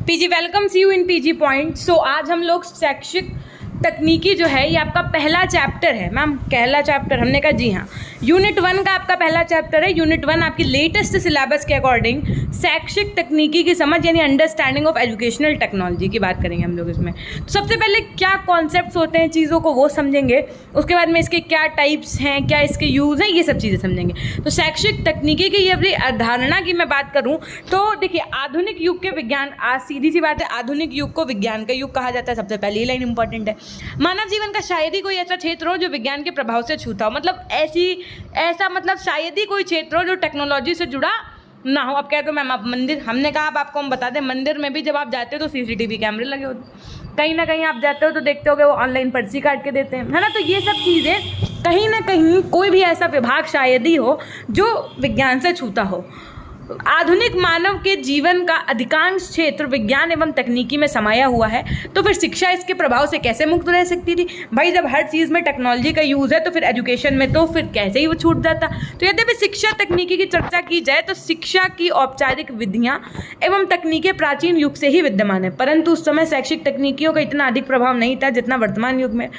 PG welcomes you in PG point. So आज हम लोग शैक्षिक तकनीकी जो है ये आपका पहला चैप्टर है। मैम पहला चैप्टर हमने कहा जी हाँ, यूनिट 1 का आपका पहला चैप्टर है। यूनिट 1 आपकी लेटेस्ट सिलेबस के अकॉर्डिंग शैक्षिक तकनीकी की समझ यानी अंडरस्टैंडिंग ऑफ एजुकेशनल टेक्नोलॉजी की बात करेंगे हम लोग इसमें। तो सबसे पहले क्या कॉन्सेप्ट्स होते हैं चीज़ों को वो समझेंगे, उसके बाद में इसके क्या टाइप्स हैं, क्या इसके यूज़ हैं, ये सब चीज़ें समझेंगे। तो शैक्षिक तकनीकी की यदि अवधारणा की मैं बात करूँ तो देखिए, आधुनिक युग के विज्ञान, आज सीधी सी बात है, आधुनिक युग को विज्ञान का युग कहा जाता है। सबसे पहली लाइन इंपॉर्टेंट है। मानव जीवन का शायद ही कोई ऐसा क्षेत्र हो जो विज्ञान के प्रभाव से छूता हो, मतलब ऐसा मतलब शायद ही कोई क्षेत्र हो जो टेक्नोलॉजी से जुड़ा ना हो। अब कहते हो मैम आप मंदिर, हमने कहा अब आपको हम बता दें, मंदिर में भी जब आप जाते हो तो सीसीटीवी कैमरे लगे होते, कहीं ना कहीं आप जाते हो तो देखते हो कि वो ऑनलाइन पर्ची काट के देते हैं, है ना। तो ये सब चीज़ें कहीं ना कहीं कोई भी ऐसा विभाग शायद ही हो जो विज्ञान से छूता हो। आधुनिक मानव के जीवन का अधिकांश क्षेत्र विज्ञान एवं तकनीकी में समाया हुआ है, तो फिर शिक्षा इसके प्रभाव से कैसे मुक्त रह सकती थी भाई? जब हर चीज़ में टेक्नोलॉजी का यूज़ है तो फिर एजुकेशन में तो फिर कैसे ही वो छूट जाता। तो यदि भी शिक्षा तकनीकी की चर्चा की जाए तो शिक्षा की औपचारिक विधियाँ एवं तकनीकें प्राचीन युग से ही विद्यमान है, परंतु उस समय शैक्षिक तकनीकियों का इतना अधिक प्रभाव नहीं था जितना वर्तमान युग में।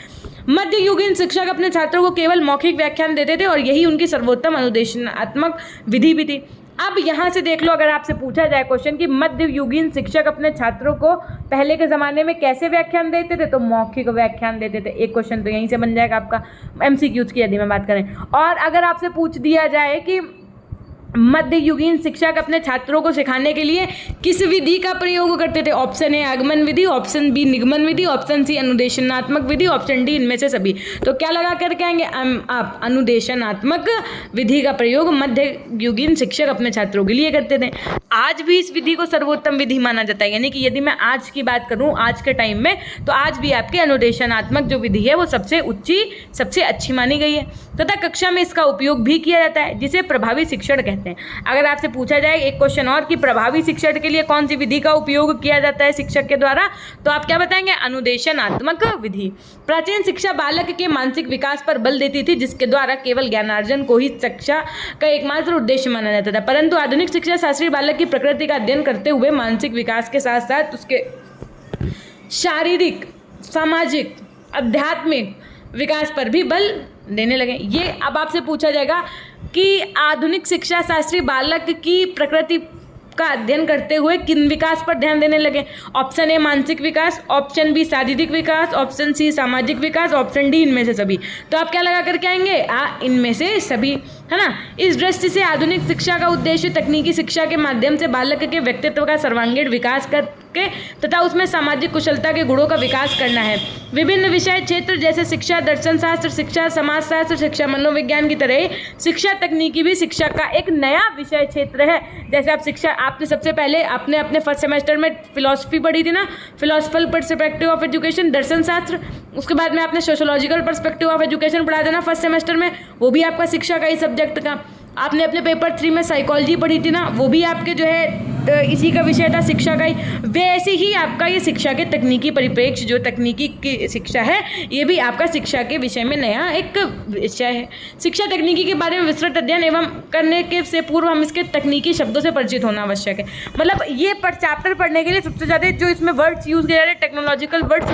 मध्ययुगीन शिक्षक अपने छात्रों को केवल मौखिक व्याख्यान देते थे और यही उनकी सर्वोत्तम अनुदेशनात्मक विधि भी थी। अब यहाँ से देख लो, अगर आपसे पूछा जाए क्वेश्चन कि मध्ययुगीन शिक्षक अपने छात्रों को पहले के ज़माने में कैसे व्याख्यान देते थे, तो मौखिक व्याख्यान देते थे। एक क्वेश्चन तो यहीं से बन जाएगा आपका एमसीक्यूज की यदि मैं बात करें। और अगर आपसे पूछ दिया जाए कि मध्ययुगीन शिक्षक अपने छात्रों को सिखाने के लिए किस विधि का प्रयोग करते थे, ऑप्शन ए आगमन विधि, ऑप्शन बी निगमन विधि, ऑप्शन सी अनुदेशनात्मक विधि, ऑप्शन डी इनमें से सभी। तो क्या लगा करके आएंगे आप? अनुदेशनात्मक विधि का प्रयोग मध्ययुगीन शिक्षक अपने छात्रों के लिए करते थे। आज भी इस विधि को सर्वोत्तम विधि माना जाता है, यानी कि यदि मैं आज की बात करूं आज के टाइम में, तो आज भी आपके अनुदेशनात्मक जो विधि है वो सबसे ऊंची, सबसे अच्छी मानी गई है तथा कक्षा में इसका उपयोग भी किया जाता है, जिसे प्रभावी शिक्षण कहते हैं। अगर आपसे पूछा जाए एक क्वेश्चन और कि प्रभावी शिक्षण के लिए कौन सी विधि का उपयोग किया जाता है शिक्षक के द्वारा, तो आप क्या बताएंगे? अनुदेशनात्मक विधि। प्राचीन शिक्षा बालक के मानसिक विकास पर बल देती थी, जिसके द्वारा केवल ज्ञानार्जन को ही शिक्षा का एकमात्र उद्देश्य माना जाता था, परंतु आधुनिक शिक्षा शास्त्री बालक की प्रकृति का अध्ययन करते हुए मानसिक विकास के साथ साथ उसके शारीरिक, सामाजिक, आध्यात्मिक विकास पर भी बल देने लगे। ये अब आपसे पूछा जाएगा कि आधुनिक शिक्षा शास्त्री बालक की प्रकृति का अध्ययन करते हुए किन विकास पर ध्यान देने लगे? ऑप्शन ए मानसिक विकास, ऑप्शन बी शारीरिक विकास, ऑप्शन सी सामाजिक विकास, ऑप्शन डी इनमें से सभी। तो आप क्या लगा करके आएंगे? इनमें से सभी, है ना। इस दृष्टि से आधुनिक शिक्षा का उद्देश्य तकनीकी शिक्षा के माध्यम से बालक के व्यक्तित्व का सर्वांगीण विकास करके तथा उसमें सामाजिक कुशलता के गुणों का विकास करना है। विभिन्न विषय क्षेत्र जैसे शिक्षा दर्शन शास्त्र, शिक्षा समाजशास्त्र, शिक्षा मनोविज्ञान की तरह शिक्षा तकनीकी भी शिक्षा का एक नया विषय क्षेत्र है। जैसे आप शिक्षा, आपने सबसे पहले आपने अपने फर्स्ट सेमेस्टर में फिलॉसफी पढ़ी थी ना, फिलॉसफिकल पर्सपेक्टिव ऑफ एजुकेशन, दर्शन शास्त्र। उसके बाद में आपने सोशोलॉजिकल पर्सपेक्टिव ऑफ एजुकेशन पढ़ा था ना फर्स्ट सेमेस्टर में, वो भी आपका शिक्षा का ही सब्जेक्ट का। आपने अपने पेपर 3 में साइकोलॉजी पढ़ी थी ना, वो भी आपके जो है इसी का विषय था, शिक्षा का ही। वैसे ही आपका ये शिक्षा के तकनीकी परिप्रेक्ष्य, जो तकनीकी की शिक्षा है, ये भी आपका शिक्षा के विषय में नया एक विषय है। शिक्षा तकनीकी के बारे में विस्तृत अध्ययन एवं करने के से पूर्व हम इसके तकनीकी शब्दों से परिचित होना आवश्यक है। मतलब ये चैप्टर पढ़ने के लिए सबसे ज़्यादा जो इसमें वर्ड्स यूज़ किए जा रहे हैं, टेक्नोलॉजिकल वर्ड्स,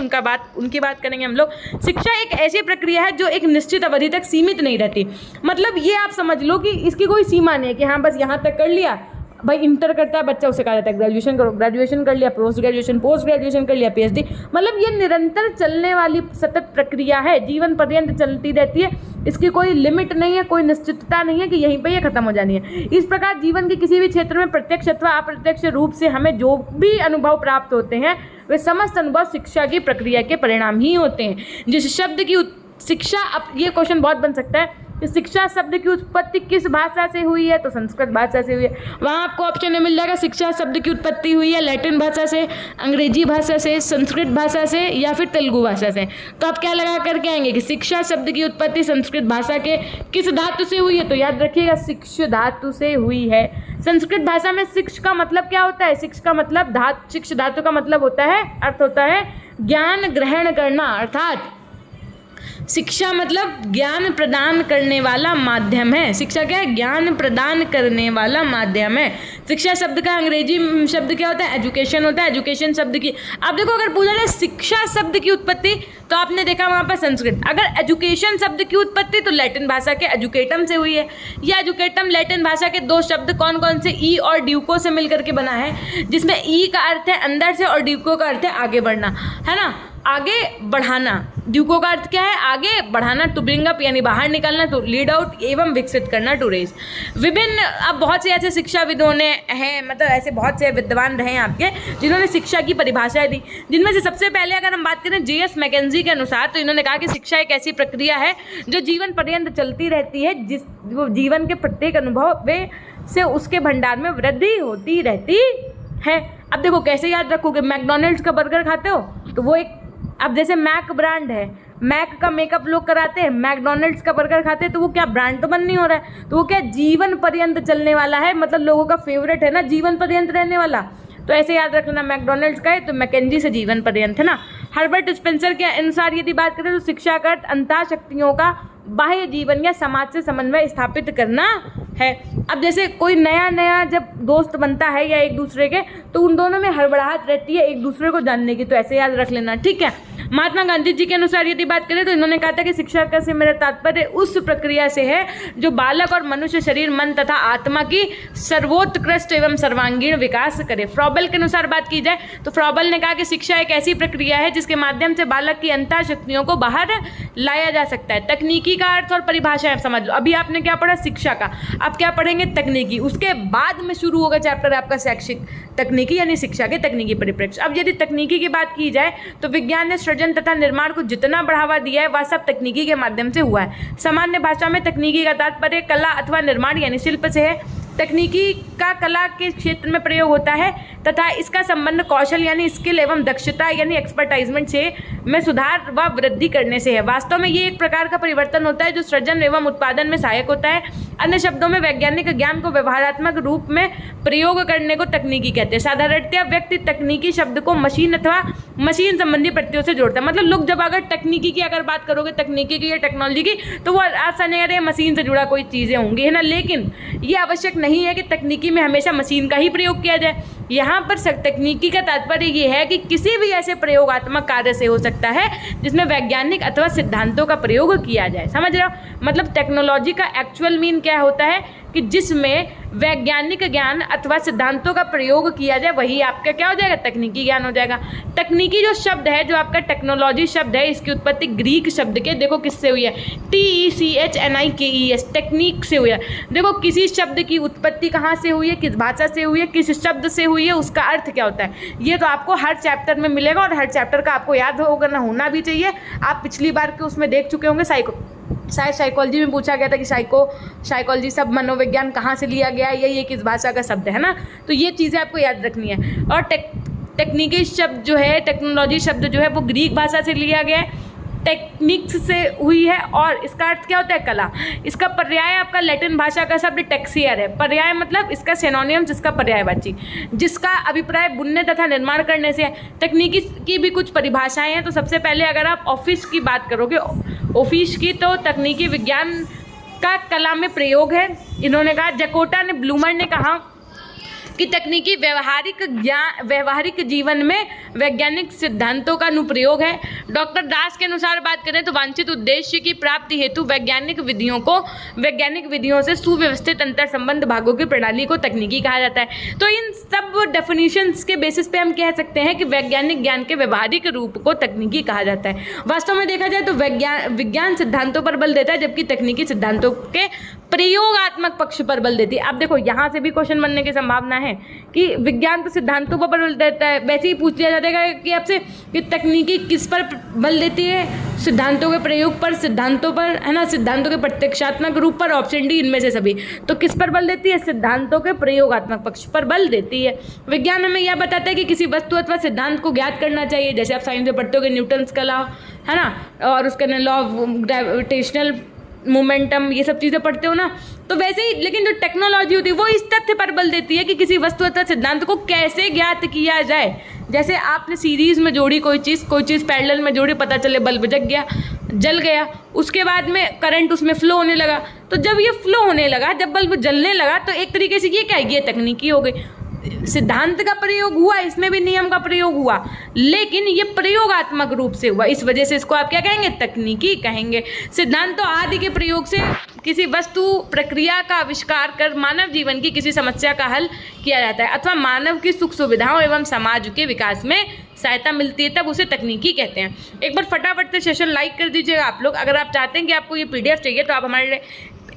उनकी बात करेंगे हम लोग। शिक्षा एक ऐसी प्रक्रिया है जो एक निश्चित अवधि तक सीमित नहीं रहती। मतलब ये आप समझ लो कि इसकी कोई सीमा नहीं है कि हाँ बस यहाँ तक कर लिया। भाई इंटर करता है बच्चा, उसे कहा जाता है ग्रेजुएशन करो, ग्रेजुएशन कर लिया, पोस्ट ग्रेजुएशन कर लिया, पीएचडी। मतलब ये निरंतर चलने वाली सतत प्रक्रिया है, जीवन पर्यंत चलती रहती है। इसकी कोई लिमिट नहीं है, कोई निश्चितता नहीं है कि यहीं पे ये खत्म हो जानी है। इस प्रकार जीवन के किसी भी क्षेत्र में प्रत्यक्ष अथवा अप्रत्यक्ष रूप से हमें जो भी अनुभव प्राप्त होते हैं, वे समस्त अनुभव शिक्षा की प्रक्रिया के परिणाम ही होते हैं। जिस शब्द की शिक्षा, अब ये क्वेश्चन बहुत बन सकता है कि शिक्षा शब्द की उत्पत्ति किस भाषा से हुई है, तो संस्कृत भाषा से हुई है। वहाँ आपको ऑप्शन में मिल जाएगा शिक्षा शब्द की उत्पत्ति हुई है लैटिन भाषा से, अंग्रेजी भाषा से, संस्कृत भाषा से या फिर तेलुगु भाषा से। तो आप क्या लगा करके आएंगे कि शिक्षा शब्द की उत्पत्ति संस्कृत भाषा के किस धातु से हुई है? तो याद रखिएगा शिक्ष धातु से हुई है। संस्कृत भाषा में शिक्ष का मतलब क्या होता है? शिक्ष का मतलब शिक्ष धातु का मतलब होता है, अर्थ होता है ज्ञान ग्रहण करना, अर्थात शिक्षा मतलब ज्ञान प्रदान करने वाला माध्यम है। शिक्षा क्या है? ज्ञान प्रदान करने वाला माध्यम है। शिक्षा शब्द का अंग्रेजी शब्द क्या होता है? एजुकेशन होता है। एजुकेशन शब्द की, अब देखो अगर पूछा जाए शिक्षा शब्द की उत्पत्ति, तो आपने देखा वहाँ पर संस्कृत। अगर एजुकेशन शब्द की उत्पत्ति तो लैटिन भाषा के एजुकेटम से हुई है। यह एजुकेटम लैटिन भाषा के दो शब्द कौन कौन से? ई और ड्यूको से मिलकर के बना है, जिसमें ई का अर्थ है अंदर से और ड्यूको का अर्थ है आगे बढ़ना, है ना, आगे बढ़ाना। ड्यूको का अर्थ क्या है? आगे बढ़ाना, टू ब्रिंग अप यानी बाहर निकालना, टू लीड आउट एवं विकसित करना, टू रेज। विभिन्न, अब बहुत से ऐसे शिक्षाविदों ने हैं, मतलब ऐसे बहुत से विद्वान रहे हैं आपके जिन्होंने शिक्षा की परिभाषाएं दी, जिनमें से सबसे पहले अगर हम बात करें J.S. मैकेंजी के अनुसार, तो इन्होंने कहा कि शिक्षा एक ऐसी प्रक्रिया है जो जीवन पर्यंत चलती रहती है, जिस वो जीवन के प्रत्येक अनुभव वे से उसके भंडार में वृद्धि होती रहती है। अब देखो कैसे याद रखोगे? मैकडॉनल्ड्स का बर्गर खाते हो तो वो एक, अब जैसे मैक ब्रांड है, मैक का मेकअप लोग कराते हैं, मैकडॉनल्ड्स का बर्गर खाते हैं, तो वो क्या ब्रांड तो बन नहीं हो रहा है, तो वो क्या जीवन पर्यंत चलने वाला है, मतलब लोगों का फेवरेट है ना, जीवन पर्यंत रहने वाला। तो ऐसे याद रखना, मैकडॉनल्ड्स का है तो मैकेंजी से जीवन पर्यंत, है ना। हर्बर्ट स्पेंसर के अनुसार यदि बात करें तो शिक्षा का अर्थ अंतः शक्तियों का बाह्य जीवन या समाज से समन्वय स्थापित करना है। अब जैसे कोई नया जब दोस्त बनता है या एक दूसरे के, तो उन दोनों में हड़बड़ाहट रहती है एक दूसरे को जानने की, तो ऐसे याद रख लेना, ठीक है। महात्मा गांधी जी के अनुसार यदि बात करें तो इन्होंने कहा था कि शिक्षा का से मेरा तात्पर्य उस प्रक्रिया से है जो बालक और मनुष्य शरीर, मन तथा आत्मा की सर्वोत्कृष्ट एवं सर्वांगीण विकास करे। फ्रॉबल के अनुसार बात की जाए तो फ्रॉबल ने कहा कि शिक्षा एक ऐसी प्रक्रिया है जिसके माध्यम से बालक की अंतः शक्तियों को बाहर लाया जा सकता है। तकनीकी का अर्थ और परिभाषाएं समझ लो। अभी आपने क्या पढ़ा? शिक्षा का। अब क्या पढ़ेंगे? तकनीकी। उसके बाद में शुरू होगा चैप्टर आपका शैक्षिक तकनीकी, यानी शिक्षा के तकनीकी परिप्रेक्ष्य। अब यदि तकनीकी की बात की जाए तो विज्ञान ने सृजन तथा निर्माण को जितना बढ़ावा दिया है वह सब तकनीकी के माध्यम से हुआ है। सामान्य भाषा में तकनीकी का तात्पर्य कला अथवा निर्माण यानी शिल्प से है। तकनीकी का कला के क्षेत्र में प्रयोग होता है तथा इसका संबंध कौशल यानी स्किल एवं दक्षता यानी एक्सपर्टाइजमेंट से में सुधार व वृद्धि करने से है। वास्तव में ये एक प्रकार का परिवर्तन होता है जो सृजन एवं उत्पादन में सहायक होता है। अन्य शब्दों में वैज्ञानिक ज्ञान को व्यवहारात्मक रूप में प्रयोग करने को तकनीकी कहते हैं। साधारणतया व्यक्ति तकनीकी शब्द को मशीन अथवा मशीन संबंधी प्रत्ययों से जोड़ता है। मतलब लोग जब अगर तकनीकी की अगर बात करोगे, तकनीकी की या टेक्नोलॉजी की, तो वो आसान है मशीन से जुड़ा कोई चीज़ें होंगी, है ना। लेकिन ये आवश्यक नहीं है कि तकनीकी में हमेशा मशीन का ही प्रयोग किया जाए। यहाँ पर तकनीकी का तात्पर्य ये है कि किसी भी ऐसे प्रयोगात्मक कार्य से हो सकता है जिसमें वैज्ञानिक अथवा सिद्धांतों का प्रयोग किया जाए। समझ रहे हो? मतलब टेक्नोलॉजी का एक्चुअल मीन क्या होता है कि जिसमें वैज्ञानिक ज्ञान अथवा सिद्धांतों का प्रयोग किया जाए, वही आपका क्या हो जाएगा? तकनीकी ज्ञान हो जाएगा। तकनीकी जो शब्द है, जो आपका टेक्नोलॉजी शब्द है, इसकी उत्पत्ति ग्रीक शब्द के, देखो किससे हुई है? TECHNIKES, टेक्निक से हुई है। देखो किसी शब्द की उत्पत्ति कहाँ से हुई है, किस भाषा से हुई है, किस शब्द से हुई है, उसका अर्थ क्या होता है, ये तो आपको हर चैप्टर में मिलेगा और हर चैप्टर का आपको याद होगा ना, होना भी चाहिए। आप पिछली बार के उसमें देख चुके होंगे, शायद साइकोलॉजी में पूछा गया था कि साइकोलॉजी सब मनोविज्ञान कहाँ से लिया गया है, ये किस भाषा का शब्द है ना। तो ये चीज़ें आपको याद रखनी है। और टेक्निकी शब्द जो है, टेक्नोलॉजी शब्द जो है वो ग्रीक भाषा से लिया गया है, टेक्निक्स से हुई है। और इसका अर्थ क्या होता है? कला। इसका पर्याय आपका लैटिन भाषा का शब्द टेक्सियर है। पर्याय मतलब इसका सिनोनियम, जिसका पर्यायवाची, जिसका अभिप्राय बुनने तथा निर्माण करने से है। तकनीकी की भी कुछ परिभाषाएं हैं। तो सबसे पहले अगर आप ऑफिस की बात करोगे, ऑफिस की, तो तकनीकी विज्ञान का कला में प्रयोग है। इन्होंने कहा, जकोटा ने, ब्लूमर ने कहा कि तकनीकी व्यवहारिक जीवन में वैज्ञानिक सिद्धांतों का अनुप्रयोग है। डॉक्टर दास के अनुसार बात करें तो वांछित उद्देश्य की प्राप्ति हेतु वैज्ञानिक विधियों से सुव्यवस्थित अंतर संबंध भागों की प्रणाली को तकनीकी कहा जाता है। तो इन सब डेफिनेशंस के बेसिस पे हम कह सकते हैं कि वैज्ञानिक ज्ञान के व्यवहारिक रूप को तकनीकी कहा जाता है। वास्तव में देखा जाए तो विज्ञान सिद्धांतों पर बल देता है, जबकि तकनीकी सिद्धांतों के प्रयोगात्मक पक्ष पर बल देती है। अब देखो यहाँ से भी क्वेश्चन बनने की संभावना है कि विज्ञान तो सिद्धांतों पर बल देता है, वैसे ही पूछ लिया जाएगा कि आपसे कि तकनीकी किस पर बल देती है? सिद्धांतों के प्रयोग पर, सिद्धांतों पर, है ना, सिद्धांतों के प्रत्यक्षात्मक रूप पर, ऑप्शन डी इनमें से सभी। तो किस पर बल देती है? सिद्धांतों के प्रयोगात्मक पक्ष पर बल देती है। विज्ञान हमें यह बताता है कि किसी वस्तु अथवा सिद्धांत को ज्ञात करना चाहिए, जैसे आप साइंस में पढ़ते हो न्यूटन्स का लॉ, है ना, और उसका लॉ ऑफ ग्रेविटेशनल मोमेंटम, ये सब चीज़ें पढ़ते हो ना। तो वैसे ही लेकिन जो टेक्नोलॉजी होती है वो इस तथ्य पर बल देती है कि किसी वस्तु अथवा सिद्धांत को कैसे ज्ञात किया जाए, जैसे आपने सीरीज़ में जोड़ी कोई चीज़ पैरेलल में जोड़ी, पता चले बल्ब जल गया, उसके बाद में करंट उसमें फ्लो होने लगा। तो जब ये फ्लो होने लगा, जब बल्ब जलने लगा, तो एक तरीके से ये क्या है, ये तकनीकी हो गई। सिद्धांत का प्रयोग हुआ, इसमें भी नियम का प्रयोग हुआ, लेकिन ये प्रयोगात्मक रूप से हुआ, इस वजह से इसको आप क्या कहेंगे, तकनीकी कहेंगे। सिद्धांत तो आदि के प्रयोग से किसी वस्तु प्रक्रिया का आविष्कार कर मानव जीवन की किसी समस्या का हल किया जाता है अथवा मानव की सुख सुविधाओं एवं समाज के विकास में सहायता मिलती है, तब उसे तकनीकी कहते हैं। एक बार फटाफट से सेशन लाइक कर दीजिएगा आप लोग। अगर आप चाहते हैं कि आपको ये PDF चाहिए तो आप हमारे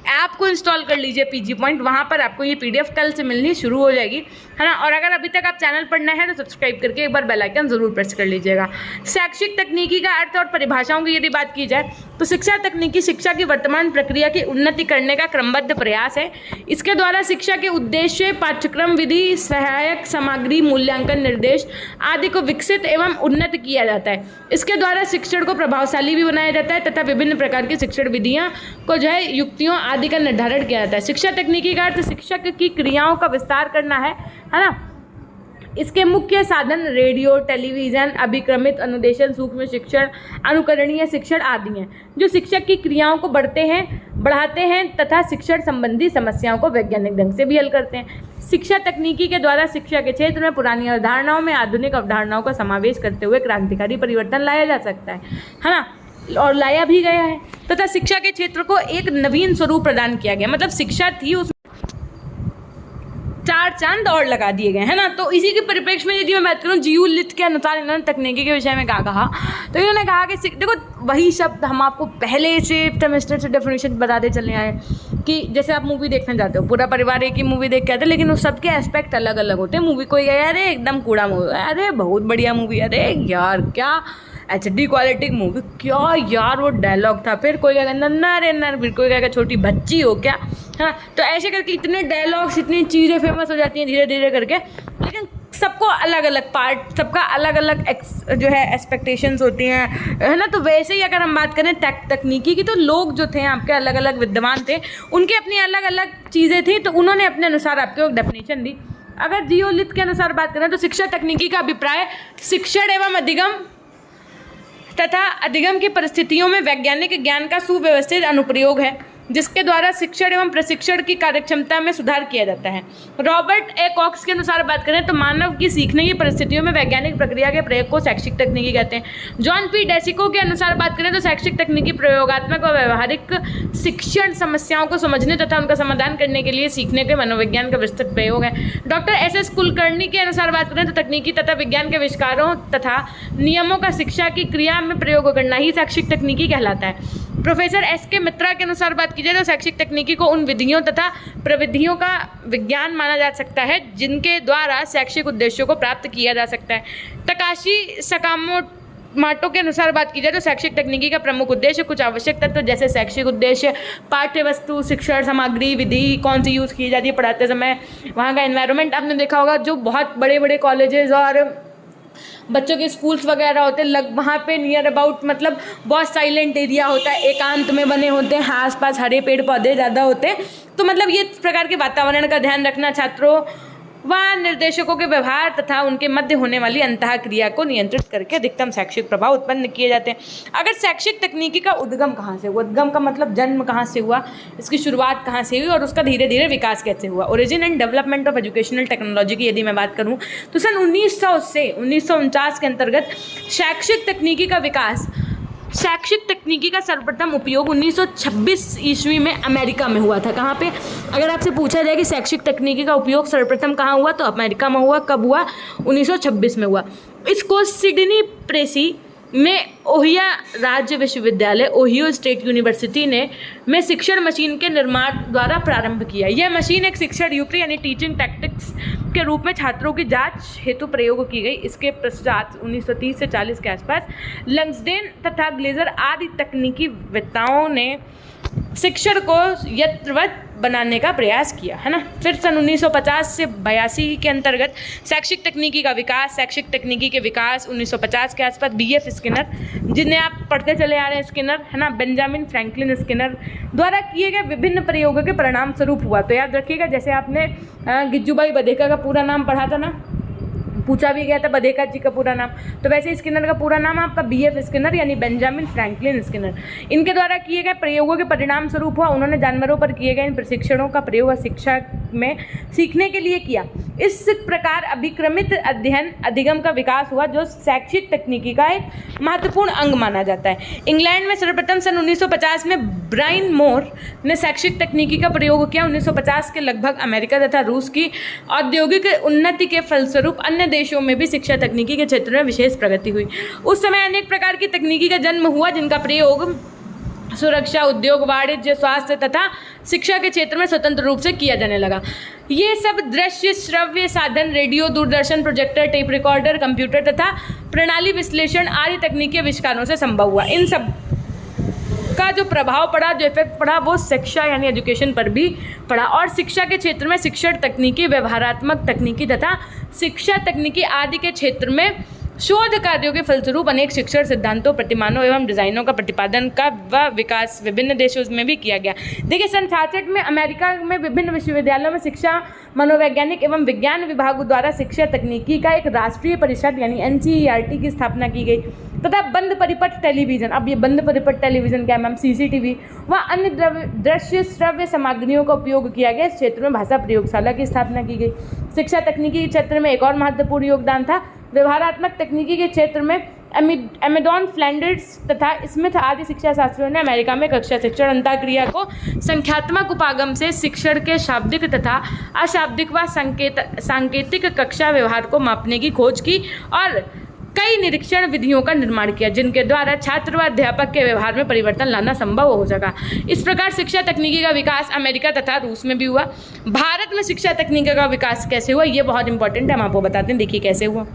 ऐप को इंस्टॉल कर लीजिए PG Point, वहाँ पर आपको ये PDF कल से मिलनी शुरू हो जाएगी, है ना। और अगर अभी तक आप चैनल पर नए हैं तो सब्सक्राइब करके एक बार बेल आइकन ज़रूर प्रेस कर लीजिएगा। शैक्षिक तकनीकी का अर्थ और परिभाषाओं की यदि बात की जाए तो शिक्षा तकनीकी शिक्षा की वर्तमान प्रक्रिया की उन्नति करने का क्रमबद्ध प्रयास है। इसके द्वारा शिक्षा के उद्देश्य, पाठ्यक्रम, विधि, सहायक सामग्री, मूल्यांकन, निर्देश आदि को विकसित एवं उन्नत किया जाता है। इसके द्वारा शिक्षण को प्रभावशाली भी बनाया जाता है तथा विभिन्न प्रकार की शिक्षण विधियाँ को जो है युक्तियों आदि का निर्धारण किया जाता है। शिक्षा तकनीकी का अर्थ शिक्षक की क्रियाओं का विस्तार करना है ना। इसके मुख्य साधन रेडियो, टेलीविज़न, अभिक्रमित अनुदेशन, सूक्ष्म शिक्षण, अनुकरणीय शिक्षण आदि हैं, जो शिक्षक की क्रियाओं को बढ़ाते हैं तथा शिक्षण संबंधी समस्याओं को वैज्ञानिक ढंग से भी हल करते हैं। शिक्षा तकनीकी के द्वारा शिक्षा के क्षेत्र में पुरानी अवधारणाओं में आधुनिक अवधारणाओं का समावेश करते हुए क्रांतिकारी परिवर्तन लाया जा सकता है ना, और लाया भी गया है तथा शिक्षा के क्षेत्र को एक नवीन स्वरूप प्रदान किया गया। मतलब शिक्षा थी, उसमें 4 चांद और लगा दिए गए, है ना। तो इसी के परिप्रेक्ष्य में यदि मैं बात करूँ, जियोलिथ के अनुसार इन्होंने तकनीकी के विषय में क्या कहा, तो इन्होंने कहा कि देखो वही शब्द हम आपको पहले से सेमेस्टर से डेफिनेशन बताते चले आए कि जैसे आप मूवी देखने जाते हो, पूरा परिवार एक ही मूवी देख के आते हैं, लेकिन उस सबके एस्पेक्ट अलग अलग होते हैं। मूवी कोई गया, अरे एकदम कूड़ा मूवी, अरे बहुत बढ़िया मूवी, अरे यार क्या HD क्वालिटी की मूवी, क्या यार वो डायलॉग था, फिर कोई कहेगा नन्ना रे नर, फिर कोई कहेगा छोटी बच्ची हो क्या, है ना। तो ऐसे करके इतने डायलॉग्स, इतनी चीज़ें फेमस हो जाती हैं धीरे धीरे करके, लेकिन सबको अलग अलग पार्ट, सबका अलग अलग जो है एक्सपेक्टेशंस होती हैं, है ना। तो वैसे ही अगर हम बात करें तकनीकी की, तो लोग जो थे आपके अलग अलग विद्वान थे, उनकी अपनी अलग अलग चीज़ें थी, तो उन्होंने अपने अनुसार आपको एक डेफिनेशन दी। अगर जियोलिथ के अनुसार बात करें तो शिक्षा तकनीकी का अभिप्राय शिक्षण एवं अधिगम तथा अधिगम की परिस्थितियों में वैज्ञानिक ज्ञान का सुव्यवस्थित अनुप्रयोग है, जिसके द्वारा शिक्षण एवं प्रशिक्षण की कार्यक्षमता में सुधार किया जाता है। रॉबर्ट ए कॉक्स के अनुसार बात करें तो मानव की सीखने की परिस्थितियों में वैज्ञानिक प्रक्रिया के प्रयोग को शैक्षिक तकनीकी कहते हैं। जॉन पी डेसिको के अनुसार बात करें तो शैक्षिक तकनीकी प्रयोगात्मक व व्यवहारिक शिक्षण समस्याओं को समझने तथा उनका समाधान करने के लिए सीखने के मनोविज्ञान का विस्तृत प्रयोग है। डॉक्टर SS कुलकर्णी के अनुसार बात करें तो तकनीकी तथा विज्ञान के आविष्कारों तथा नियमों का शिक्षा की क्रिया में प्रयोग करना ही शैक्षिक तकनीकी कहलाता है। प्रोफेसर SK मित्रा के अनुसार बात की जाए तो शैक्षिक तकनीकी को उन विधियों तथा प्रविधियों का विज्ञान माना जा सकता है जिनके द्वारा शैक्षिक उद्देश्यों को प्राप्त किया जा सकता है। तकाशी सकामोटो के अनुसार बात की जाए तो शैक्षिक तकनीकी का प्रमुख उद्देश्य कुछ आवश्यक तत्व जैसे शैक्षिक उद्देश्य, पाठ्य वस्तु, शिक्षण सामग्री, विधि कौन सी यूज़ की जाती है पढ़ाते समय, वहाँ का एनवायरनमेंट आपने देखा होगा, जो बहुत बड़े बड़े कॉलेजेस और बच्चों के स्कूल्स वगैरह होते हैं वहाँ पे नियर अबाउट मतलब बहुत साइलेंट एरिया होता है, एकांत में बने होते हैं, आसपास हरे पेड़ पौधे ज़्यादा होते हैं। तो मतलब ये इस प्रकार के वातावरण का ध्यान रखना छात्रों व निर्देशकों के व्यवहार तथा उनके मध्य होने वाली अंतः क्रिया को नियंत्रित करके अधिकतम शैक्षिक प्रभाव उत्पन्न किए जाते हैं। अगर शैक्षिक तकनीकी का उद्गम कहाँ से हुआ, उद्गम का मतलब जन्म कहाँ से हुआ, इसकी शुरुआत कहाँ से हुई और उसका धीरे धीरे विकास कैसे हुआ, origin and development of educational technology की यदि मैं बात करूँ तो सन 1900 से 1949 के अंतर्गत शैक्षिक तकनीकी का विकास, शैक्षिक तकनीकी का सर्वप्रथम उपयोग 1926 ईस्वी में अमेरिका में हुआ था। कहाँ पे, अगर आपसे पूछा जाए कि शैक्षिक तकनीकी का उपयोग सर्वप्रथम कहाँ हुआ तो अमेरिका में हुआ। कब हुआ? 1926 में हुआ। इसको सिडनी प्रेसी में ओहियो राज्य विश्वविद्यालय, ओहियो स्टेट यूनिवर्सिटी ने में शिक्षण मशीन के निर्माण द्वारा प्रारंभ किया। यह मशीन एक शिक्षण युक्ति यानी टीचिंग टैक्टिक्स के रूप में छात्रों की जांच हेतु प्रयोग की गई। इसके पश्चात 1930 से 40 के आसपास लंग्सडेन तथा ग्लेजर आदि तकनीकी वेत्ताओं ने शिक्षण को यंत्रवत बनाने का प्रयास किया, है ना। फिर सन 1950 से 82 के अंतर्गत शैक्षिक तकनीकी का विकास, शैक्षिक तकनीकी के विकास 1950 के आसपास BF स्किनर, जिन्हें आप पढ़ते चले आ रहे हैं स्किनर, है ना, बेंजामिन फ्रैंकलिन स्किनर द्वारा किए गए विभिन्न प्रयोगों के परिणाम स्वरूप हुआ। तो याद रखिएगा, जैसे आपने गिज्जूभाई बधेका का पूरा नाम पढ़ा था ना, पूछा भी गया था बधेका जी का पूरा नाम। तो वैसे स्किनर का पूरा नाम आपका BF स्किनर यानी बेंजामिन फ्रैंकलिन स्किनर। इनके द्वारा किए गए प्रयोगों के परिणाम स्वरूप हुआ उन्होंने जानवरों पर किए गए इन प्रशिक्षणों का प्रयोग शिक्षा में सीखने के लिए किया। इस प्रकार अभिक्रमित अध्ययन अधिगम का विकास हुआ जो शैक्षिक तकनीकी का एक महत्वपूर्ण अंग माना जाता है। इंग्लैंड में सर्वप्रथम सन 1950 में ब्रायन मोर ने शैक्षिक तकनीकी का प्रयोग किया। 1950 के लगभग अमेरिका तथा रूस की औद्योगिक उन्नति के फलस्वरूप अन्य देशों में भी शिक्षा तकनीकी के क्षेत्र में विशेष प्रगति हुई। उस समय अनेक प्रकार की तकनीकी का जन्म हुआ जिनका प्रयोग सुरक्षा, उद्योग, वाणिज्य, स्वास्थ्य तथा शिक्षा के क्षेत्र में स्वतंत्र रूप से किया जाने लगा। ये सब दृश्य श्रव्य साधन, radio, Doordarshan, projector, tape recorder, computer तथा प्रणाली विश्लेषण आदि तकनीकी आविष्कारों से संभव हुआ। इन सब का जो प्रभाव पड़ा, जो इफेक्ट पड़ा, वो शिक्षा यानी एजुकेशन पर भी पड़ा और शिक्षा के क्षेत्र में शिक्षण तकनीकी, व्यवहारात्मक तकनीकी तथा शिक्षा तकनीकी आदि के क्षेत्र में शोध कार्यों के फलस्वरूप अनेक शिक्षण सिद्धांतों, प्रतिमानों एवं डिजाइनों का प्रतिपादन का व विकास विभिन्न देशों में भी किया गया। देखिए सन 66 में अमेरिका में विभिन्न विश्वविद्यालयों में शिक्षा, मनोवैज्ञानिक एवं विज्ञान विभागों द्वारा शिक्षा तकनीकी का एक राष्ट्रीय परिषद यानी NCERT की स्थापना की गई तथा बंद परिपथ टेलीविजन, अब ये बंद परिपथ टेलीविजन क्या है मैम, CCTV व अन्य दृश्य श्रव्य सामग्रियों का उपयोग किया गया। इस क्षेत्र में भाषा प्रयोगशाला की स्थापना की गई। शिक्षा तकनीकी के क्षेत्र में एक और महत्वपूर्ण योगदान था व्यवहारात्मक तकनीकी के क्षेत्र में एमेडॉन, फ्लैंडर्स तथा स्मिथ आदि शिक्षा शास्त्रियों ने अमेरिका में कक्षा शिक्षण अंतःक्रिया को संख्यात्मक उपागम से शिक्षण के शाब्दिक तथा अशाब्दिक व सांकेतिक कक्षा व्यवहार को मापने की खोज की और कई निरीक्षण विधियों का निर्माण किया जिनके द्वारा छात्र व अध्यापक के व्यवहार में परिवर्तन लाना संभव हो सका। इस प्रकार शिक्षा तकनीकी का विकास अमेरिका तथा रूस में भी हुआ। भारत में शिक्षा तकनीकी का विकास कैसे हुआ, ये बहुत इंपॉर्टेंट है, हम आपको बताते हैं। देखिए कैसे हुआ।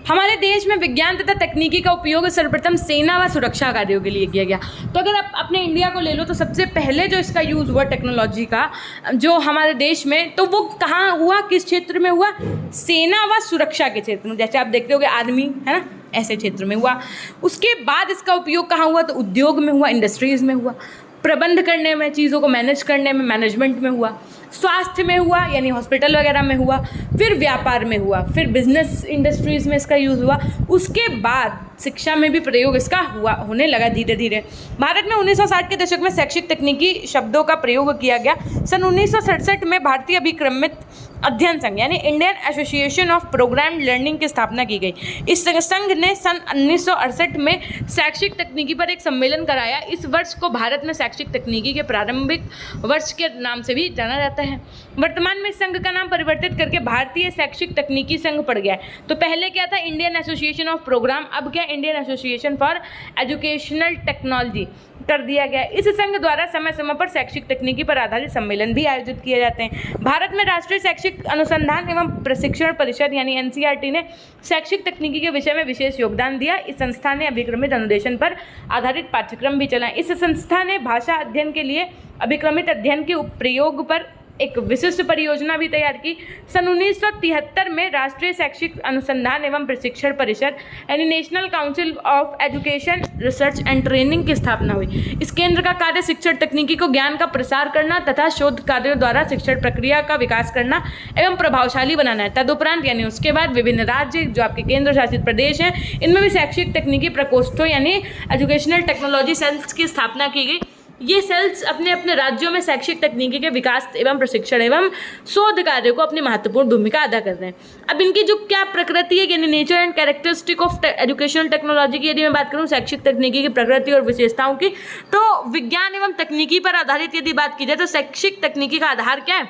हमारे देश में विज्ञान तथा तकनीकी का उपयोग सर्वप्रथम सेना व सुरक्षा कार्यों के लिए किया गया। तो अगर आप अपने इंडिया को ले लो तो सबसे पहले जो इसका यूज़ हुआ टेक्नोलॉजी का जो हमारे देश में, तो वो कहाँ हुआ, किस क्षेत्र में हुआ, सेना व सुरक्षा के क्षेत्र में। जैसे आप देखते होगे आर्मी है ना, ऐसे क्षेत्र में हुआ। उसके बाद इसका उपयोग कहाँ हुआ, तो उद्योग में हुआ, इंडस्ट्रीज़ में हुआ, प्रबंध करने में, चीज़ों को मैनेज करने में, मैनेजमेंट में हुआ, स्वास्थ्य में हुआ यानी हॉस्पिटल वगैरह में हुआ, फिर व्यापार में हुआ, फिर बिजनेस इंडस्ट्रीज़ में इसका यूज़ हुआ। उसके बाद शिक्षा में भी प्रयोग इसका होने लगा धीरे धीरे। भारत में 1960 के दशक में शैक्षिक तकनीकी शब्दों का प्रयोग किया गया। सन 1967 में भारतीय अभिक्रमित अध्ययन संघ यानी Indian association of programme learning की स्थापना की गई। इस संघ ने सन 1968 में शैक्षिक तकनीकी पर एक सम्मेलन कराया। इस वर्ष को भारत में शैक्षिक तकनीकी के प्रारंभिक वर्ष के नाम से भी जाना जाता है। वर्तमान में इस संघ का नाम परिवर्तित करके भारतीय शैक्षिक तकनीकी संघ पड़ गया है। तो पहले क्या था, इंडियन एसोसिएशन ऑफ प्रोग्राम, अब क्या Indian association for educational technology कर दिया गया। इस संघ द्वारा समय समय पर शैक्षिक तकनीकी पर आधारित सम्मेलन भी आयोजित किए जाते हैं। भारत में राष्ट्रीय शैक्षिक अनुसंधान एवं प्रशिक्षण परिषद यानी NCERT ने शैक्षिक तकनीकी के विषय में विशेष योगदान दिया। इस संस्था ने अभिक्रमित अनुदेशन पर आधारित पाठ्यक्रम भी चलाए। इस संस्था ने भाषा अध्ययन के लिए अभिक्रमित अध्ययन के प्रयोग पर एक विशिष्ट परियोजना भी तैयार की। सन 1973 में राष्ट्रीय शैक्षिक अनुसंधान एवं प्रशिक्षण परिषद यानी national council of education research and training की स्थापना हुई। इस केंद्र का कार्य शिक्षण तकनीकी को ज्ञान का प्रसार करना तथा शोध कार्यों द्वारा शिक्षण प्रक्रिया का विकास करना एवं प्रभावशाली बनाना है। तदुपरांत यानी उसके बाद विभिन्न राज्य जो आपके केंद्र शासित प्रदेश हैं, इनमें भी शैक्षिक तकनीकी प्रकोष्ठों यानी एजुकेशनल टेक्नोलॉजी सेल्स की स्थापना की गई। ये सेल्स अपने अपने राज्यों में शैक्षिक तकनीकी के विकास एवं प्रशिक्षण एवं शोध कार्यों को अपनी महत्वपूर्ण भूमिका अदा कर रहे हैं। अब इनकी जो क्या प्रकृति है यानी nature and characteristic of educational technology की यदि मैं बात करूँ, शैक्षिक तकनीकी की प्रकृति और विशेषताओं की, तो विज्ञान एवं तकनीकी पर आधारित यदि बात की जाए तो शैक्षिक तकनीकी का आधार क्या है,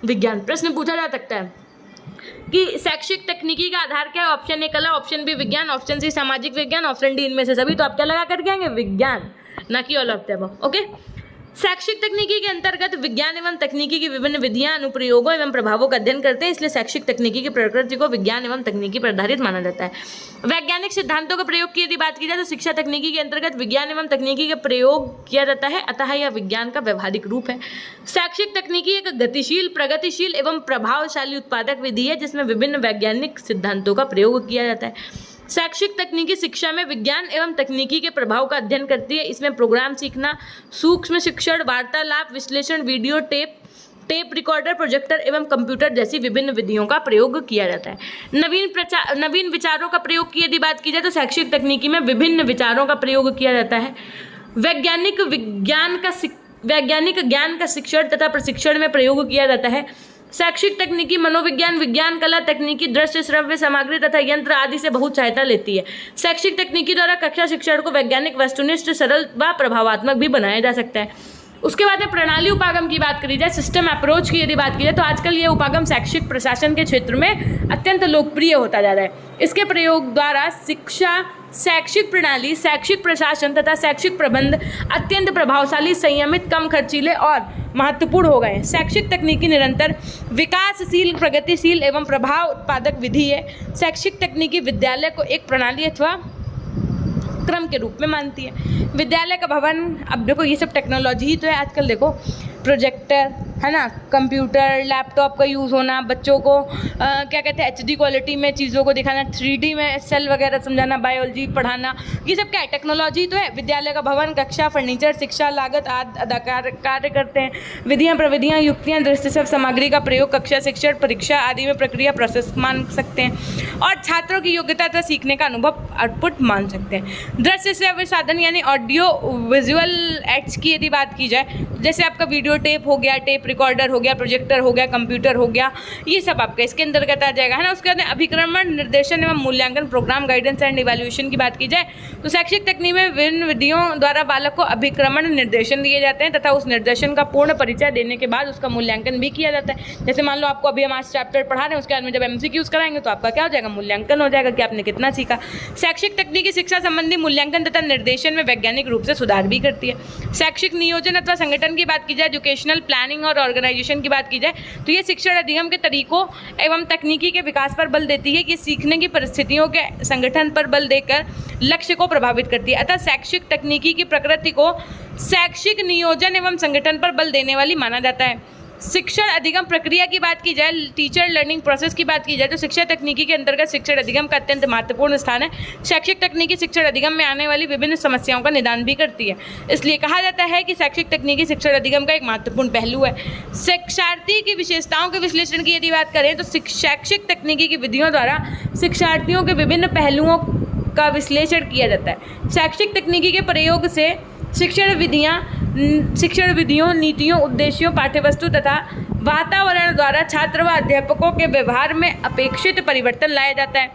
विज्ञान। प्रश्न पूछा जा सकता है कि शैक्षिक तकनीकी का आधार क्या है। ऑप्शन ए कला, ऑप्शन बी विज्ञान, ऑप्शन सी सामाजिक विज्ञान, ऑप्शन डी इनमें से सभी। तो आप क्या लगा करके आएंगे, विज्ञान, ना कि all of the above. Okay, शैक्षिक तकनीकी के अंतर्गत विज्ञान एवं तकनीकी की विभिन्न विधियां, अनुप्रयोगों एवं प्रभावों का अध्ययन करते हैं। इसलिए शैक्षिक तकनीकी की प्रकृति को विज्ञान एवं तकनीकी पर आधारित माना जाता है। वैज्ञानिक सिद्धांतों का प्रयोग की यदि बात की जाए तो शिक्षा तकनीकी के अंतर्गत विज्ञान एवं तकनीकी का प्रयोग किया जाता है, अतः यह विज्ञान का व्यवहारिक रूप है। शैक्षिक तकनीकी एक गतिशील, प्रगतिशील एवं प्रभावशाली उत्पादक विधि है जिसमें विभिन्न वैज्ञानिक सिद्धांतों का प्रयोग किया जाता है। शैक्षिक तकनीकी शिक्षा में विज्ञान एवं तकनीकी के प्रभाव का अध्ययन करती है। इसमें प्रोग्राम सीखना, सूक्ष्म शिक्षण, वार्तालाप, विश्लेषण, video tape, tape recorder, projector एवं कंप्यूटर जैसी विभिन्न विधियों का प्रयोग किया जाता है। नवीन विचारों का प्रयोग की यदि बात की जाए तो शैक्षिक तकनीकी में विभिन्न विचारों का प्रयोग किया जाता है। वैज्ञानिक ज्ञान का शिक्षण तथा प्रशिक्षण में प्रयोग किया जाता है। शैक्षिक तकनीकी मनोविज्ञान, विज्ञान, कला तकनीकी, दृश्य श्रव्य सामग्री तथा यंत्र आदि से बहुत सहायता लेती है। शैक्षिक तकनीकी द्वारा कक्षा शिक्षण को वैज्ञानिक, वस्तुनिष्ठ, सरल व प्रभावात्मक भी बनाया जा सकता है। उसके बाद में प्रणाली उपागम की बात करी जाए, सिस्टम अप्रोच की यदि बात की जाए तो आजकल ये उपागम शैक्षिक प्रशासन के क्षेत्र में अत्यंत लोकप्रिय होता जा रहा है। इसके प्रयोग द्वारा शिक्षा, शैक्षिक प्रणाली, शैक्षिक प्रशासन तथा शैक्षिक प्रबंध अत्यंत प्रभावशाली, संयमित, कम खर्चीले और महत्वपूर्ण हो गए हैं। शैक्षिक तकनीकी निरंतर विकासशील, प्रगतिशील एवं प्रभाव उत्पादक विधि है। शैक्षिक तकनीकी विद्यालय को एक प्रणाली अथवा क्रम के रूप में मानती है। विद्यालय का भवन, अब देखो ये सब टेक्नोलॉजी ही तो है आजकल, देखो प्रोजेक्टर है ना, कंप्यूटर, लैपटॉप का यूज़ होना, बच्चों को क्या कहते हैं HD क्वालिटी में चीज़ों को दिखाना, 3D में सेल वगैरह समझाना, बायोलॉजी पढ़ाना, ये सब क्या है, टेक्नोलॉजी तो है। विद्यालय का भवन, कक्षा, फर्नीचर, शिक्षा लागत आदि अदाकार कार्य करते हैं। विधियाँ, प्रविधियाँ, युक्तियाँ, दृष्टि से सामग्री का प्रयोग कक्षा शिक्षण, परीक्षा आदि में प्रक्रिया प्रोसेस मान सकते हैं और छात्रों की योग्यता तथा सीखने का अनुभव आउटपुट मान सकते हैं। दृश्य श्रव्य साधन यानी ऑडियो विजुअल एड्स की यदि बात की जाए, जैसे आपका वीडियो टेप हो गया, टेप रिकॉर्डर हो गया, प्रोजेक्टर हो गया, कंप्यूटर हो गया, ये सब आपका इसके अंतर्गत आ जाएगा, है ना। उसके बाद अभिक्रमण, निर्देशन एवं मूल्यांकन, प्रोग्राम गाइडेंस एंड इवैल्यूएशन की बात की जाए तो शैक्षिक तकनीक में विभिन्न विधियों द्वारा बालक को अभिक्रमण, निर्देशन दिए जाते हैं तथा उस निर्देशन का पूर्ण परिचय देने के बाद उसका मूल्यांकन भी किया जाता है। जैसे मान लो आपको अभी हम आज चैप्टर पढ़ा रहे हैं, उसके बाद में जब MCQs कराएंगे तो आपका क्या हो जाएगा, मूल्यांकन हो जाएगा कि आपने कितना सीखा। शैक्षिक तकनीकी शिक्षा संबंधी मूल्यांकन तथा निर्देशन में वैज्ञानिक रूप से सुधार भी करती है। शैक्षिक नियोजन अथवा संगठन की बात की जाए, एजुकेशनल प्लानिंग और ऑर्गेनाइजेशन की बात की जाए तो ये शिक्षण अधिगम के तरीकों एवं तकनीकी के विकास पर बल देती है कि सीखने की परिस्थितियों के संगठन पर बल देकर लक्ष्य को प्रभावित करती है। अतः शैक्षिक तकनीकी की प्रकृति को शैक्षिक नियोजन एवं संगठन पर बल देने वाली माना जाता है। शिक्षण अधिगम प्रक्रिया की बात की जाए, टीचर लर्निंग प्रोसेस की बात की जाए तो शिक्षा तकनीकी के अंतर्गत शिक्षण अधिगम का अत्यंत महत्वपूर्ण स्थान है। शैक्षिक तकनीकी शिक्षण अधिगम में आने वाली विभिन्न समस्याओं का निदान भी करती है। इसलिए कहा जाता है कि शैक्षिक तकनीकी शिक्षण अधिगम का एक महत्वपूर्ण पहलू है। शिक्षार्थी की विशेषताओं के विश्लेषण की यदि बात करें तो शैक्षिक तकनीकी की विधियों द्वारा शिक्षार्थियों के विभिन्न पहलुओं का विश्लेषण किया जाता है। शैक्षिक तकनीकी के प्रयोग से शिक्षण विधियों, नीतियों, उद्देश्यों, पाठ्यवस्तु तथा वातावरण द्वारा छात्र व अध्यापकों के व्यवहार में अपेक्षित परिवर्तन लाया जाता है।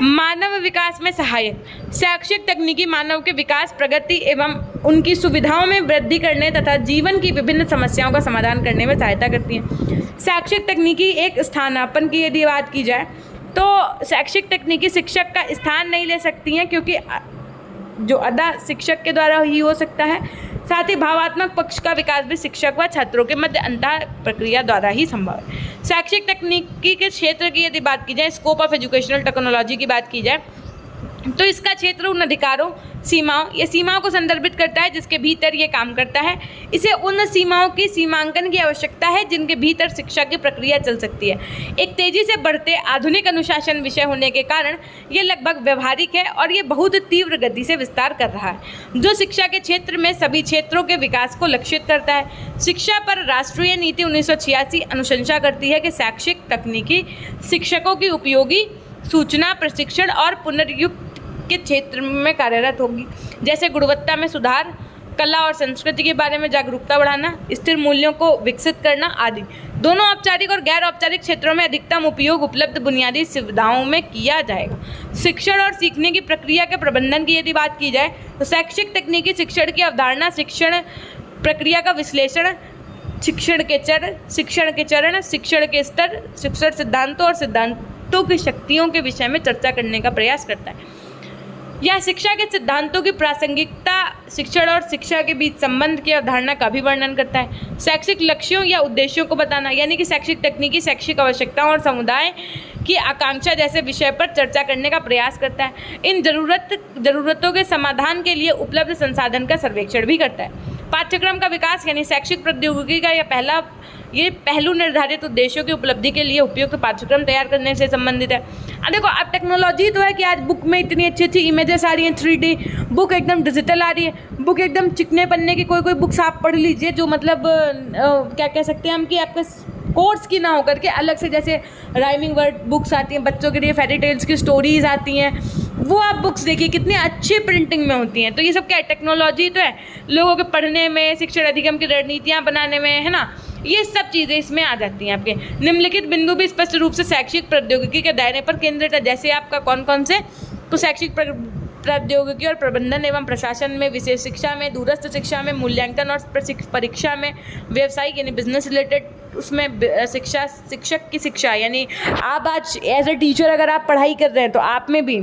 मानव विकास में सहायक शैक्षिक तकनीकी मानव के विकास, प्रगति एवं उनकी सुविधाओं में वृद्धि करने तथा जीवन की विभिन्न समस्याओं का समाधान करने में सहायता करती हैं। शैक्षिक तकनीकी एक स्थानापन्न की यदि बात की जाए तो शैक्षिक तकनीकी शिक्षक का स्थान नहीं ले सकती हैं, क्योंकि जो अदा शिक्षक के द्वारा ही हो सकता है। साथ ही भावात्मक पक्ष का विकास भी शिक्षक व छात्रों के मध्य अंतर प्रक्रिया द्वारा ही संभव है। शैक्षिक तकनीकी के क्षेत्र की यदि बात की जाए, स्कोप ऑफ एजुकेशनल टेक्नोलॉजी की बात की जाए तो इसका क्षेत्र उन अधिकारों, सीमाओं को संदर्भित करता है जिसके भीतर ये काम करता है। इसे उन सीमाओं की सीमांकन की आवश्यकता है जिनके भीतर शिक्षा की प्रक्रिया चल सकती है। एक तेजी से बढ़ते आधुनिक अनुशासन विषय होने के कारण ये लगभग व्यवहारिक है और ये बहुत तीव्र गति से विस्तार कर रहा है, जो शिक्षा के क्षेत्र में सभी क्षेत्रों के विकास को लक्षित करता है। शिक्षा पर राष्ट्रीय नीति 1986 अनुशंसा करती है कि शैक्षिक तकनीकी शिक्षकों की उपयोगी सूचना, प्रशिक्षण और पुनर्युक्त के क्षेत्र में कार्यरत होगी, जैसे गुणवत्ता में सुधार, कला और संस्कृति के बारे में जागरूकता बढ़ाना, स्थिर मूल्यों को विकसित करना आदि। दोनों औपचारिक और गैर औपचारिक क्षेत्रों में अधिकतम उपयोग उपलब्ध बुनियादी सुविधाओं में किया जाएगा। शिक्षण और सीखने की प्रक्रिया के प्रबंधन की यदि बात की जाए तो शैक्षिक तकनीकी शिक्षण की अवधारणा, शिक्षण प्रक्रिया का विश्लेषण, शिक्षण के चरण, शिक्षण के स्तर, शिक्षण सिद्धांतों और सिद्धांतों की शक्तियों के विषय में चर्चा करने का प्रयास करता है। यह शिक्षा के सिद्धांतों की प्रासंगिकता, शिक्षण और शिक्षा के बीच संबंध की अवधारणा का भी वर्णन करता है। शैक्षिक लक्ष्यों या उद्देश्यों को बताना, यानी कि शैक्षिक तकनीकी शैक्षिक आवश्यकताओं और समुदाय की आकांक्षा जैसे विषय पर चर्चा करने का प्रयास करता है। इन जरूरतों के समाधान के लिए उपलब्ध संसाधन का सर्वेक्षण भी करता है। पाठ्यक्रम का विकास यानी शैक्षिक प्रौद्योगिकी का ये पहलू निर्धारित उद्देश्यों की उपलब्धि के लिए उपयुक्त पाठ्यक्रम तैयार करने से संबंधित है। अब देखो, अब टेक्नोलॉजी तो है कि आज बुक में इतनी अच्छी अच्छी इमेजेस आ रही हैं, 3D बुक एकदम डिजिटल आ रही है, बुक एकदम चिकने पन्ने की कोई बुक्स आप पढ़ लीजिए जो मतलब क्या कह सकते हैं हम कि आपका कोर्स की ना होकर के अलग से जैसे राइमिंग वर्ड बुक्स आती हैं बच्चों के लिए, फेरी टेल्स की स्टोरीज आती हैं, वो आप बुक्स देखिए कितनी अच्छी प्रिंटिंग में होती हैं। तो ये सब क्या है, टेक्नोलॉजी तो है लोगों के पढ़ने में, शिक्षण अधिगम की रणनीतियाँ बनाने में, है ना, ये सब चीज़ें इसमें आ जाती हैं। आपके निम्नलिखित बिंदु भी स्पष्ट रूप से शैक्षिक प्रौद्योगिकी के दायरे पर केंद्रित है। जैसे आपका कौन कौन से, तो शैक्षिक प्रौद्योगिकी और प्रबंधन एवं प्रशासन में, विशेष शिक्षा में, दूरस्थ शिक्षा में, मूल्यांकन और परीक्षा में, व्यवसायिक यानी बिजनेस रिलेटेड उसमें शिक्षक की शिक्षा यानी आप आज एज अ टीचर अगर आप पढ़ाई कर रहे हैं तो आप में भी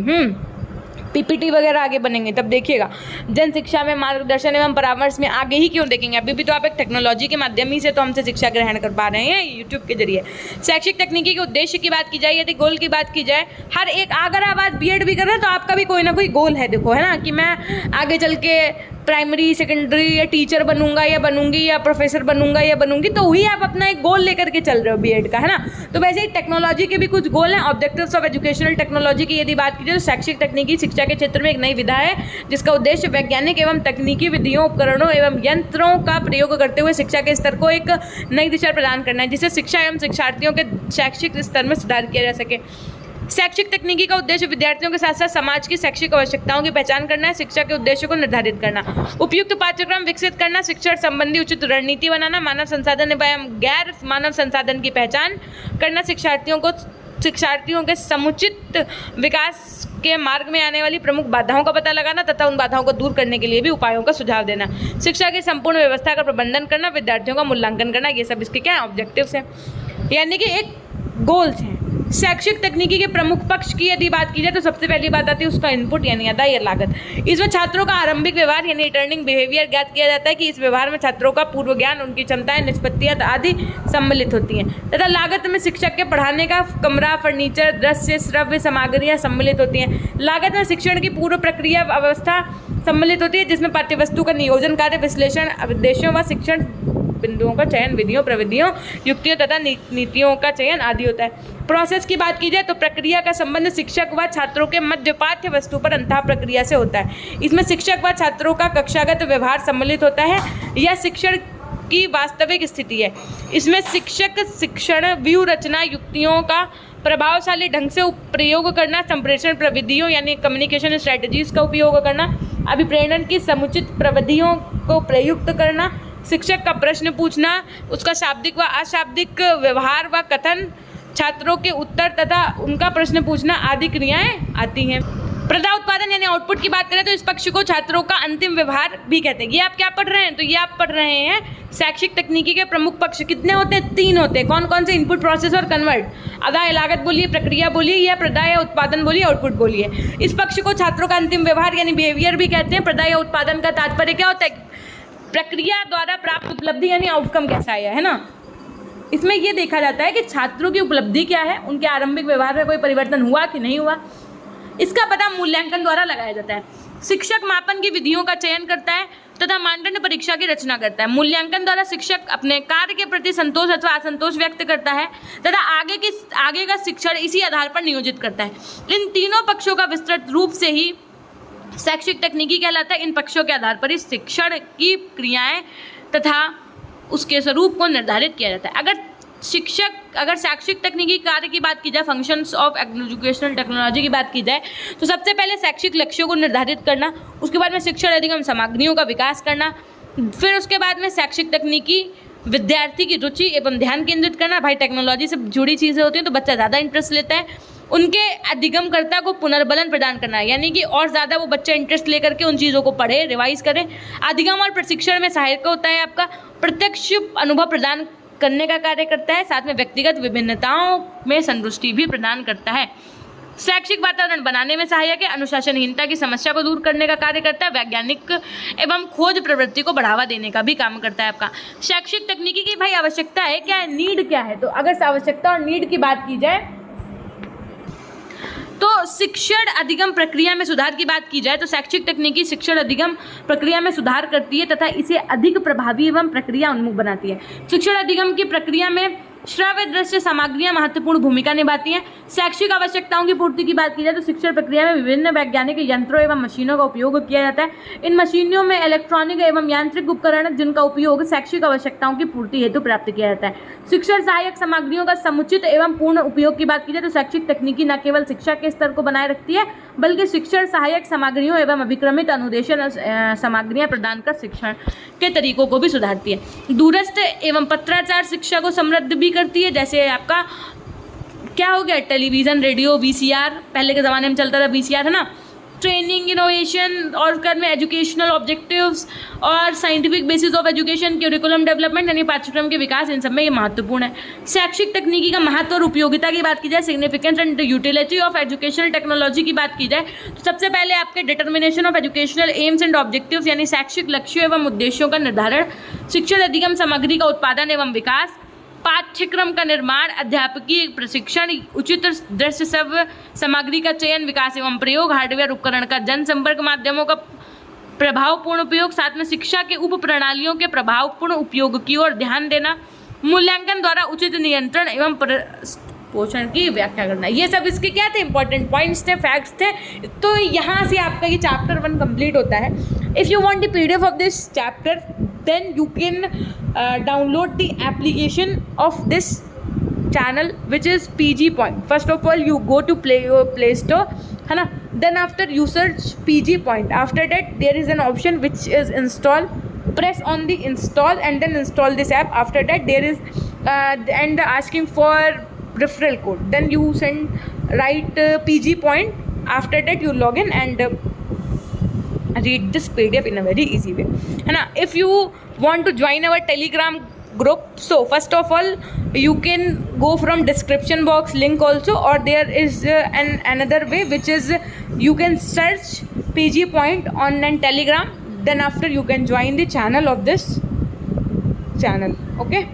PPT वगैरह आगे बनेंगे, तब देखिएगा। जन शिक्षा में, मार्गदर्शन एवं परामर्श में आगे ही क्यों देखेंगे, अभी भी तो आप एक टेक्नोलॉजी के माध्यम ही से तो हमसे शिक्षा ग्रहण कर पा रहे हैं यूट्यूब के जरिए। शैक्षिक तकनीकी के उद्देश्य की बात की जाए, यदि गोल की बात की जाए, हर एक, अगर आप आज BEd भी कर रहे हैं तो आपका भी कोई ना कोई गोल है, देखो, है ना, कि मैं आगे चल के प्राइमरी सेकेंडरी या टीचर बनूंगा या बनूंगी या प्रोफेसर बनूंगा या बनूंगी, तो वही आप अपना एक गोल लेकर के चल रहे हो BEd का, है ना। तो वैसे ही टेक्नोलॉजी के भी कुछ गोल हैं। ऑब्जेक्टिव्स ऑफ एजुकेशनल टेक्नोलॉजी की यदि बात की जाए तो शैक्षिक तकनीकी शिक्षा के क्षेत्र में एक नई विधा है जिसका उद्देश्य वैज्ञानिक एवं तकनीकी विधियों, उपकरणों एवं यंत्रों का प्रयोग करते हुए शिक्षा के स्तर को एक नई दिशा प्रदान करना है, जिससे शिक्षा एवं शिक्षार्थियों के शैक्षिक स्तर में सुधार किया जा सके। शैक्षिक तकनीकी का उद्देश्य विद्यार्थियों के साथ साथ समाज की शैक्षिक आवश्यकताओं की पहचान करना है, शिक्षा के उद्देश्यों को निर्धारित करना, उपयुक्त पाठ्यक्रम विकसित करना, शिक्षण संबंधी उचित रणनीति बनाना, मानव संसाधन एवं गैर मानव संसाधन की पहचान करना, शिक्षार्थियों के समुचित विकास के मार्ग में आने वाली प्रमुख बाधाओं का पता लगाना तथा उन बाधाओं को दूर करने के लिए भी उपायों का सुझाव देना, शिक्षा की संपूर्ण व्यवस्था का प्रबंधन करना, विद्यार्थियों का मूल्यांकन करना, ये सब इसके क्या ऑब्जेक्टिव्स हैं, यानी कि एक गोल्स हैं। शैक्षिक तकनीकी के प्रमुख पक्ष की यदि बात की जाए तो सबसे पहली बात आती है उसका इनपुट यानी आदाय या लागत। इसमें छात्रों का आरंभिक व्यवहार यानी रिटर्निंग बिहेवियर ज्ञात किया जाता है कि इस व्यवहार में छात्रों का पूर्व ज्ञान, उनकी क्षमताएं, निष्पत्तियां आदि सम्मिलित होती हैं, तथा लागत में शिक्षक के पढ़ाने का कमरा, फर्नीचर, दृश्य, श्रव्य सामग्रियां सम्मिलित होती हैं। लागत में शिक्षण की पूर्व प्रक्रिया अवस्था सम्मिलित होती है जिसमें पाठ्यवस्तु का नियोजन कार्य, विश्लेषण, उद्देश्यों व शिक्षण बिंदुओं का चयन, विधियों, प्रविधियों, युक्तियों तथा नीतियों का चयन आदि होता है। प्रोसेस की बात की जाए तो प्रक्रिया का संबंध शिक्षक व छात्रों के मध्य पाठ्य वस्तु पर अंतः प्रक्रिया से होता है। इसमें शिक्षक व छात्रों का कक्षागत व्यवहार सम्मिलित होता है। यह शिक्षण की वास्तविक स्थिति है। इसमें शिक्षक शिक्षण व्यू रचना, युक्तियों का प्रभावशाली ढंग से प्रयोग करना, संप्रेषण प्रविधियों यानी कम्युनिकेशन स्ट्रेटजीज का उपयोग करना, अभिप्रेरण की समुचित प्रविधियों को प्रयुक्त करना, शिक्षक का प्रश्न पूछना, उसका शाब्दिक व अशाब्दिक व्यवहार व कथन, छात्रों के उत्तर तथा उनका प्रश्न पूछना आदि क्रियाएं आती हैं। प्रदा उत्पादन यानी आउटपुट की बात करें तो इस पक्ष को छात्रों का अंतिम व्यवहार भी कहते हैं। ये आप क्या पढ़ रहे हैं, तो ये आप पढ़ रहे हैं शैक्षिक तकनीकी के प्रमुख पक्ष कितने होते हैं, 3 होते हैं। कौन कौन से, इनपुट, प्रोसेस और कन्वर्ट। आदाय लागत बोलिए, प्रक्रिया बोलिए, या प्रदा या उत्पादन बोलिए, आउटपुट बोलिए। इस पक्ष को छात्रों का अंतिम व्यवहार यानी बिहेवियर भी कहते हैं। प्रदा या उत्पादन का तात्पर्य क्या होता है, प्रक्रिया द्वारा प्राप्त उपलब्धि यानी आउटकम कैसा आया है ना। इसमें यह देखा जाता है कि छात्रों की उपलब्धि क्या है, उनके आरंभिक व्यवहार में कोई परिवर्तन हुआ कि नहीं हुआ, इसका पता मूल्यांकन द्वारा लगाया जाता है। शिक्षक मापन की विधियों का चयन करता है तथा मानदंड परीक्षा की रचना करता है। मूल्यांकन द्वारा शिक्षक अपने कार्य के प्रति संतोष अथवा असंतोष व्यक्त करता है तथा आगे का शिक्षण इसी आधार पर नियोजित करता है। इन तीनों पक्षों का विस्तृत रूप से ही शैक्षिक तकनीकी कहलाता है। इन पक्षों के आधार पर ही शिक्षण की क्रियाएं तथा उसके स्वरूप को निर्धारित किया जाता है। अगर शैक्षिक तकनीकी कार्य की बात की जाए, फंक्शंस ऑफ एजुकेशनल टेक्नोलॉजी की बात की जाए, तो सबसे पहले शैक्षिक लक्ष्यों को निर्धारित करना, उसके बाद में शिक्षण अधिगम सामग्रियों का विकास करना, फिर उसके बाद में शैक्षिक तकनीकी विद्यार्थी की रुचि एवं ध्यान केंद्रित करना। भाई टेक्नोलॉजी से जुड़ी चीज़ें होती हैं तो बच्चा ज़्यादा इंटरेस्ट लेता है। उनके अधिगमकर्ता को पुनर्बलन प्रदान करना है, यानी कि और ज़्यादा वो बच्चा इंटरेस्ट लेकर के उन चीज़ों को पढ़े, रिवाइज करे। अधिगम और प्रशिक्षण में सहायक होता है आपका प्रत्यक्ष अनुभव प्रदान करने का कार्य करता है, साथ में व्यक्तिगत विभिन्नताओं में संतुष्टि भी प्रदान करता है। शैक्षिक वातावरण बनाने में सहायक है, अनुशासनहीनता की समस्या को दूर करने का कार्य करता है, वैज्ञानिक एवं खोज प्रवृत्ति को बढ़ावा देने का भी काम करता है आपका। शैक्षिक तकनीकी की भाई आवश्यकता है क्या है, नीड क्या है, तो अगर आवश्यकता और नीड की बात की जाए तो शिक्षण अधिगम प्रक्रिया में सुधार की बात की जाए तो शैक्षिक तकनीकी शिक्षण अधिगम प्रक्रिया में सुधार करती है तथा इसे अधिक प्रभावी एवं प्रक्रिया उन्मुख बनाती है। शिक्षण अधिगम की प्रक्रिया में श्रव्य दृश्य सामग्रियां महत्वपूर्ण भूमिका निभाती हैं। शैक्षिक आवश्यकताओं की पूर्ति की बात की जाए तो शिक्षण प्रक्रिया में विभिन्न वैज्ञानिक यंत्रों एवं मशीनों का उपयोग किया जाता है। इन मशीनों में इलेक्ट्रॉनिक एवं यांत्रिक उपकरण जिनका उपयोग शैक्षिक आवश्यकताओं की पूर्ति हेतु प्राप्त किया जाता है। शिक्षण सहायक सामग्रियों का समुचित एवं पूर्ण उपयोग की बात की जाए तो शैक्षिक तकनीकी न केवल शिक्षा के स्तर को बनाए रखती है बल्कि शिक्षण सहायक सामग्रियों एवं अभिक्रमित अनुदेशन सामग्रियां प्रदान कर शिक्षण के तरीकों को भी सुधारती है। दूरस्थ एवं पत्राचार शिक्षा को समृद्ध भी करती है। जैसे आपका क्या हो गया, टेलीविज़न, रेडियो, वीसीआर, पहले के ज़माने में चलता था वीसीआर, है ना। ट्रेनिंग, इनोवेशन और कर में एजुकेशनल ऑब्जेक्टिव्स और scientific basis of education, curriculum development यानी पाठ्यक्रम के विकास, इन सब में ये महत्वपूर्ण है। शैक्षिक तकनीकी का महत्व और उपयोगिता की बात की जाए, significance and utility of educational technology की बात की जाए तो सबसे पहले आपके determination of educational AIIMS and objectives यानी शैक्षिक लक्ष्यों एवं उद्देश्यों का निर्धारण, शिक्षण अधिगम सामग्री का उत्पादन एवं विकास, पाठ्यक्रम का निर्माण, अध्यापकीय प्रशिक्षण, उचित दृश्य सामग्री का चयन, विकास एवं प्रयोग, हार्डवेयर उपकरण का जनसंपर्क माध्यमों का प्रभावपूर्ण उपयोग, साथ में शिक्षा के उप प्रणालियों के प्रभावपूर्ण उपयोग की ओर ध्यान देना, मूल्यांकन द्वारा उचित नियंत्रण एवं पोषण की व्याख्या करना। ये सब इसके क्या थे, इंपॉर्टेंट पॉइंट्स थे, फैक्ट्स थे। तो यहाँ से आपका ये चैप्टर 1 कंप्लीट होता है। If you want the PDF of this chapter then you can download the application of this channel which is PG Point. First of all you go to Play Store, है ना, then after you search PG Point. After that there is an option which is install, press on the install and then install this app. After that there is and asking for referral code, then you write PG Point. After that you log in and read this PDF in a very easy way, है ना। If you want to join our Telegram group, so first of all you can go from description box link also, or there is another way which is you can search PG Point on Telegram, then after you can join the channel of this channel, okay।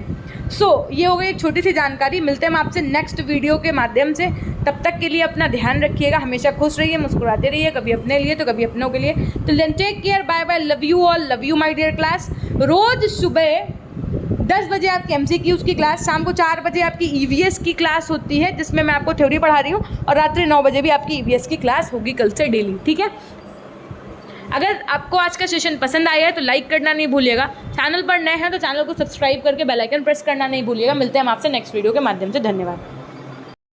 सो ये हो गई एक छोटी सी जानकारी। मिलते हैं हम आपसे नेक्स्ट वीडियो के माध्यम से। तब तक के लिए अपना ध्यान रखिएगा, हमेशा खुश रहिए, मुस्कुराते रहिए, कभी अपने लिए तो कभी अपनों के लिए। तो then take care, bye bye, love you all, love you my dear class. रोज़ सुबह 10 बजे आपकी MCQs की क्लास, शाम को 4 बजे आपकी EVS की क्लास होती है जिसमें मैं आपको थ्योरी पढ़ा रही हूँ, और रात्रि 9 बजे भी आपकी EVS की क्लास होगी कल से डेली, ठीक है। अगर आपको आज का सेशन पसंद आया है तो लाइक करना नहीं भूलिएगा। चैनल पर नए हैं तो चैनल को सब्सक्राइब करके बेल आइकन प्रेस करना नहीं भूलिएगा। मिलते हैं हम आपसे नेक्स्ट वीडियो के माध्यम से। धन्यवाद।